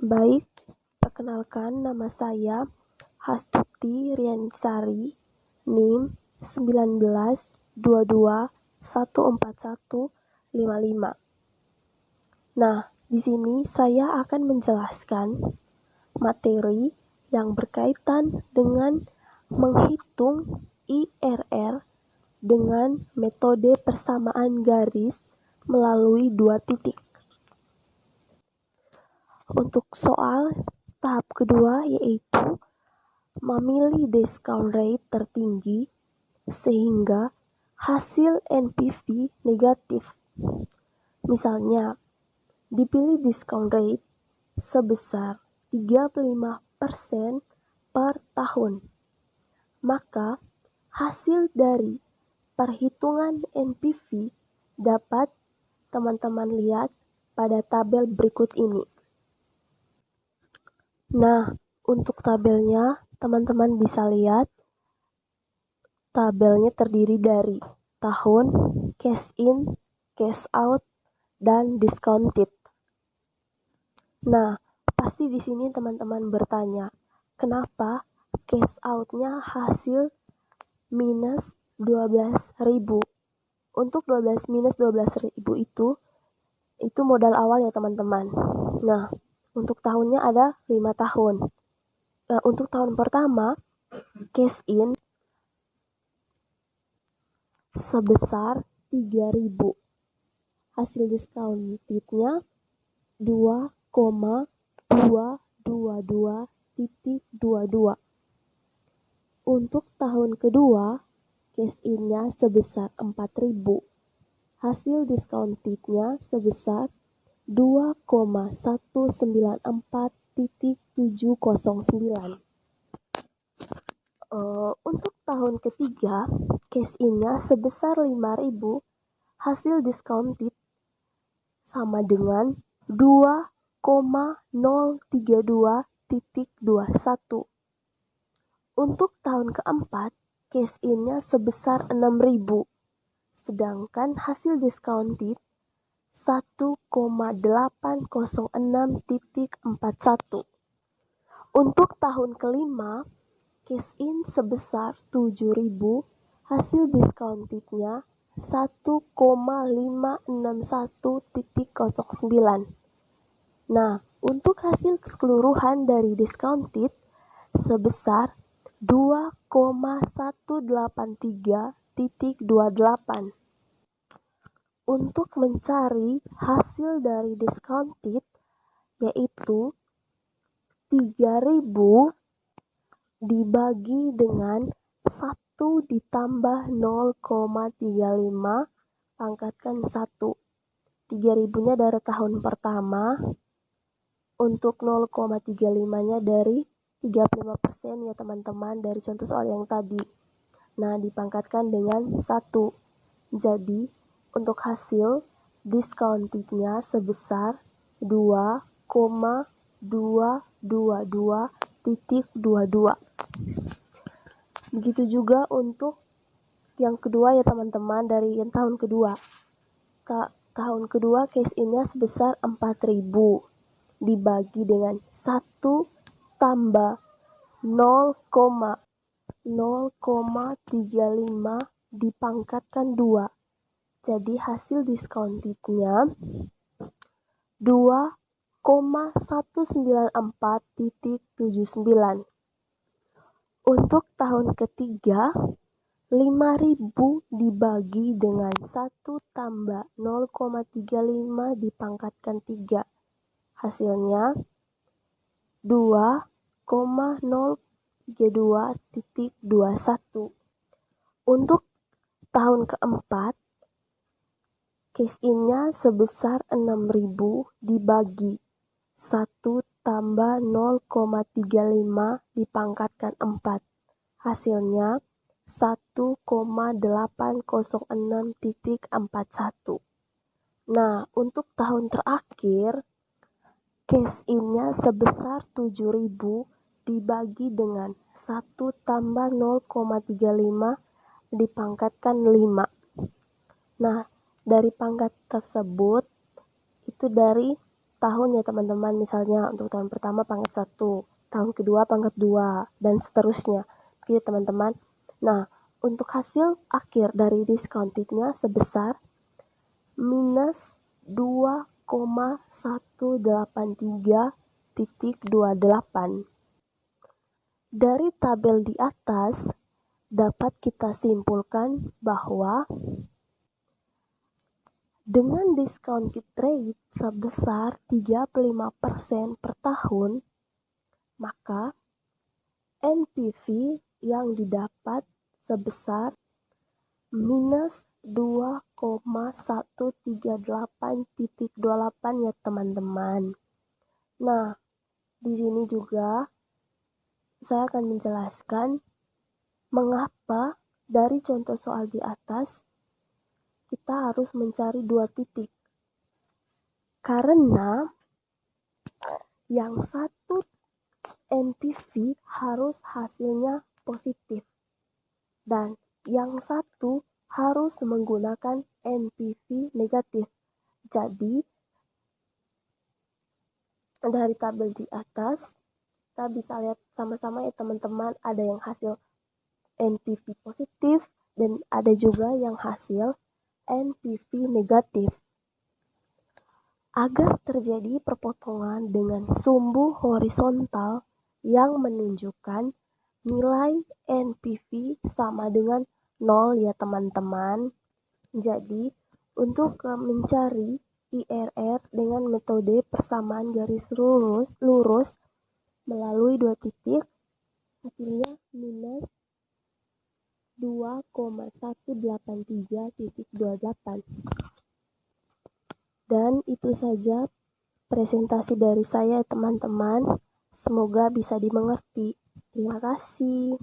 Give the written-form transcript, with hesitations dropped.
Baik, perkenalkan nama saya Hastuti Rianisari, NIM 1922141155. Nah, di sini saya akan menjelaskan materi yang berkaitan dengan menghitung IRR dengan metode persamaan garis melalui 2 titik. Untuk soal tahap kedua yaitu memilih discount rate tertinggi sehingga hasil NPV negatif. Misalnya, dipilih discount rate sebesar 35% per tahun. Maka, hasil dari perhitungan NPV dapat teman-teman lihat pada tabel berikut ini. Nah, untuk tabelnya, teman-teman bisa lihat tabelnya terdiri dari tahun, cash in, cash out, dan discounted. Nah, pasti di sini teman-teman bertanya, kenapa cash out-nya hasil minus 12.000? Untuk 12 minus 12.000 itu modal awal ya teman-teman. Nah, untuk tahunnya ada 5 tahun. Untuk tahun pertama, cash in sebesar 3.000. Hasil discountednya 2,222.22. Untuk tahun kedua, cash in-nya sebesar 4.000. Hasil discountednya sebesar 2,194.709. Untuk tahun ketiga, cash in-nya sebesar 5.000, hasil discounted sama dengan 2,032.21. Untuk tahun keempat, cash in-nya sebesar 6.000, sedangkan hasil discounted 1,806.41. Untuk tahun kelima, cash in sebesar 7.000, hasil discountednya 1,561.09. Nah, untuk hasil keseluruhan dari discounted sebesar 2,183.28. Untuk mencari hasil dari discounted yaitu 3.000 dibagi dengan 1 ditambah 0,35 pangkatkan 1. 3.000-nya dari tahun pertama, untuk 0,35-nya dari 35% ya teman-teman dari contoh soal yang tadi. Nah, dipangkatkan dengan 1. Jadi, untuk hasil discounted-nya sebesar 2,222.22. Begitu juga untuk yang kedua ya teman-teman, dari yang tahun kedua. Tahun kedua cash in-nya sebesar 4.000 dibagi dengan 1 tambah 0,35 dipangkatkan 2. Jadi hasil discounted-nya 2,194.79. Untuk tahun ketiga, 5.000 dibagi dengan 1 tambah 0,35 dipangkatkan 3. Hasilnya 2,032.21. Untuk tahun keempat, cash in-nya sebesar 6.000 dibagi 1 tambah 0,35 dipangkatkan 4. Hasilnya 1,806.41. Nah, untuk tahun terakhir, cash in-nya sebesar 7.000 dibagi dengan 1 tambah 0,35 dipangkatkan 5. Nah, dari pangkat tersebut, itu dari tahun ya teman-teman, misalnya untuk tahun pertama pangkat 1, tahun kedua pangkat 2, dan seterusnya. Begitu teman-teman. Nah, untuk hasil akhir dari discountednya sebesar minus 2,183.28. Dari tabel di atas dapat kita simpulkan bahwa dengan discounted rate sebesar 35% per tahun, maka NPV yang didapat sebesar minus 2,138.28 ya teman-teman. Nah, di sini juga saya akan menjelaskan mengapa dari contoh soal di atas kita harus mencari 2 titik. Karena yang satu NPV harus hasilnya positif dan yang satu harus menggunakan NPV negatif. Jadi dari tabel di atas kita bisa lihat sama-sama ya teman-teman, ada yang hasil NPV positif dan ada juga yang hasil NPV negatif. Agar terjadi perpotongan dengan sumbu horizontal yang menunjukkan nilai NPV sama dengan 0 ya teman-teman. Jadi untuk mencari IRR dengan metode persamaan garis lurus melalui 2 titik, hasilnya minus 2,183.28. Dan itu saja presentasi dari saya teman-teman. Semoga bisa dimengerti. Terima kasih.